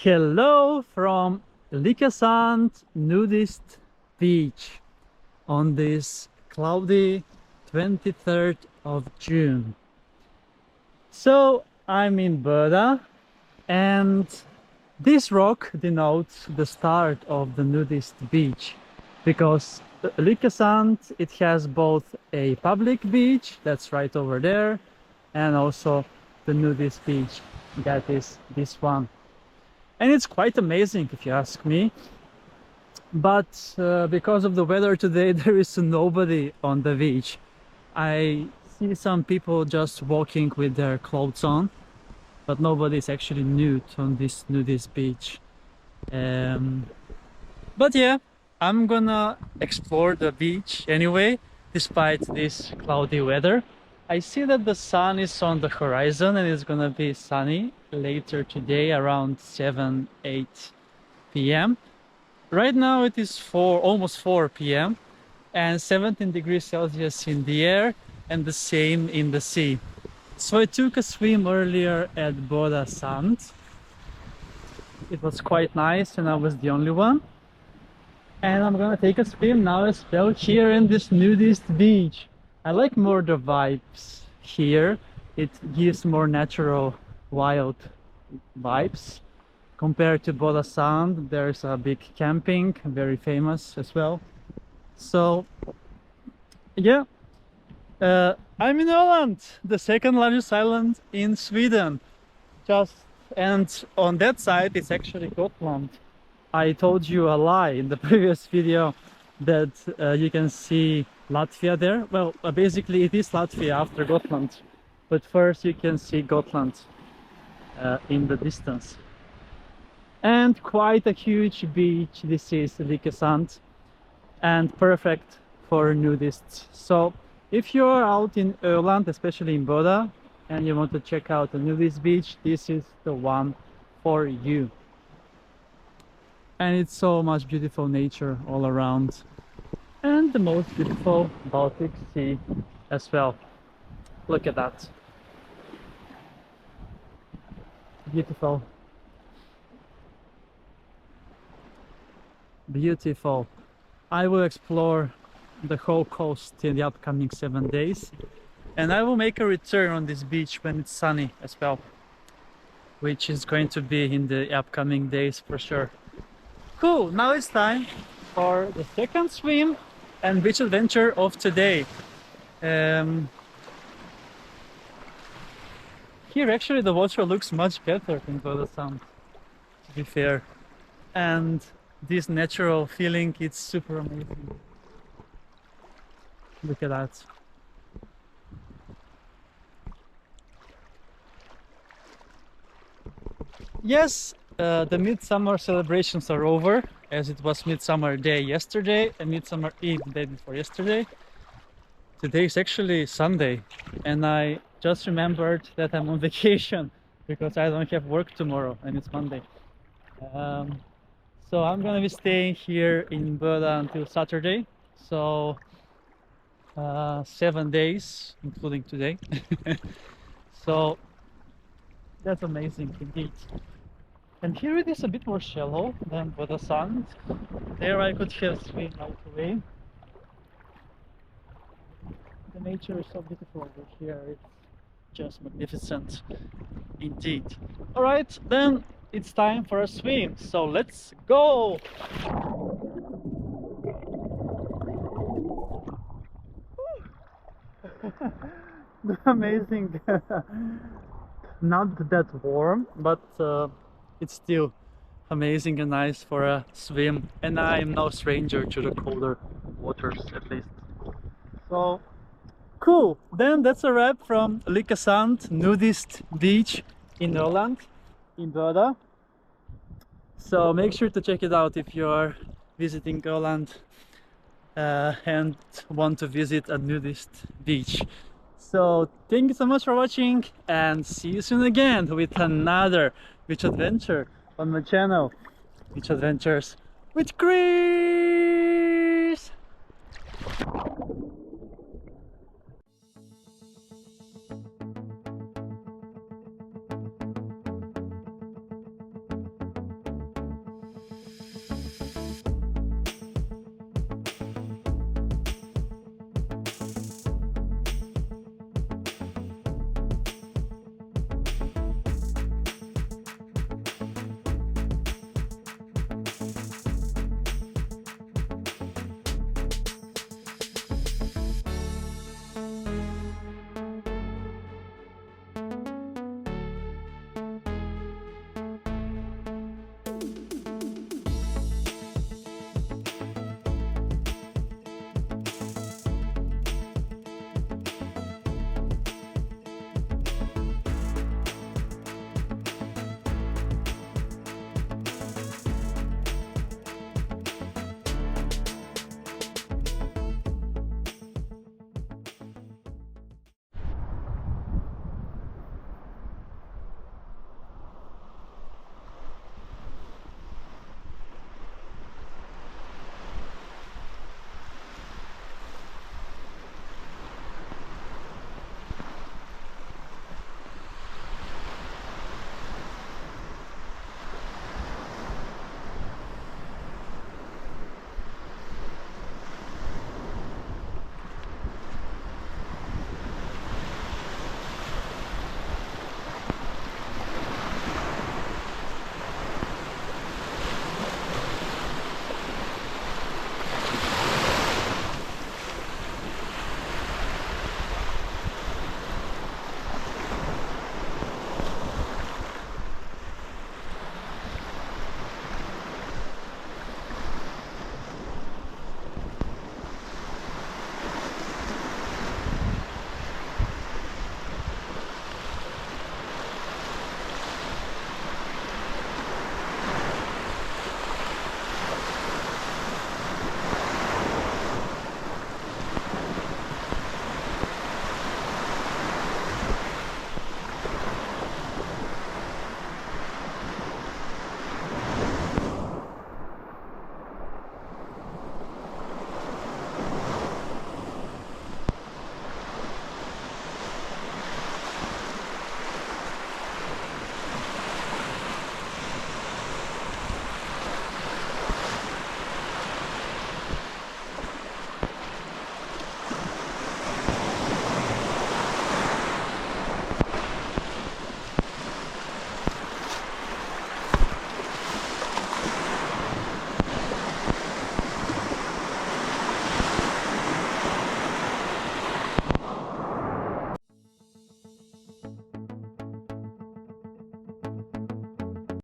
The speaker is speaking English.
Hello from Lyckesand Nudist Beach on this cloudy 23rd of June. So I'm in Böda, and this rock denotes the start of the nudist beach, because Lyckesand, it has both a public beach that's right over there and also the nudist beach, that is this one. And it's quite amazing if you ask me, but because of the weather today there is nobody on the beach. I see some people just walking with their clothes on, but nobody is actually nude on this nudist beach. But yeah, I'm gonna explore the beach anyway, despite this cloudy weather. I see that the sun is on the horizon and it's gonna be sunny later today around 7-8 p.m. Right now it is almost 4 p.m. and 17 degrees Celsius in the air and the same in the sea. So I took a swim earlier at Böda Sand. It was quite nice and I was the only one. And I'm gonna take a swim now as well here in this nudist beach. I like more the vibes here. It gives more natural, wild vibes. Compared to Böda Sand, there's a big camping, very famous as well. So, yeah. I'm in Öland, the second largest island in Sweden. And on that side, it's actually Gotland. I told you a lie in the previous video that you can see Latvia there. Well, basically it is Latvia after Gotland, but first you can see Gotland in the distance. And quite a huge beach. This is Lyckesand, and perfect for nudists. So if you're out in Öland, especially in Böda, and you want to check out a nudist beach, this is the one for you. And it's so much beautiful nature all around, and the most beautiful Baltic Sea as well. Look at that. Beautiful. Beautiful. I will explore the whole coast in the upcoming 7 days, and I will make a return on this beach when it's sunny as well, which is going to be in the upcoming days for sure. Cool, now it's time for the second swim and beach adventure of today. Here actually the water looks much better than Böda Sand, to be fair, and this natural feeling, it's super amazing. Look at that. Yes, the midsummer celebrations are over, as it was Midsummer Day yesterday and Midsummer Eve the day before yesterday. Today is actually Sunday, and I just remembered that I'm on vacation because I don't have work tomorrow and it's Monday. So I'm gonna be staying here in Böda until Saturday, so 7 days including today. So that's amazing indeed. And here it is a bit more shallow than Böda Sand. There I could have swim right away. The nature is so beautiful over here, it's just magnificent indeed. Alright, then it's time for a swim, so let's go! Amazing. Not that warm, but it's still amazing and nice for a swim, and I am no stranger to the colder waters, at least. So cool, then that's a wrap from Lyckesand Nudist Beach in Öland, in Böda. So make sure to check it out if you are visiting Öland and want to visit a nudist beach. So thank you so much for watching, and see you soon again with another beach adventure on my channel, Beach Adventures with Chris.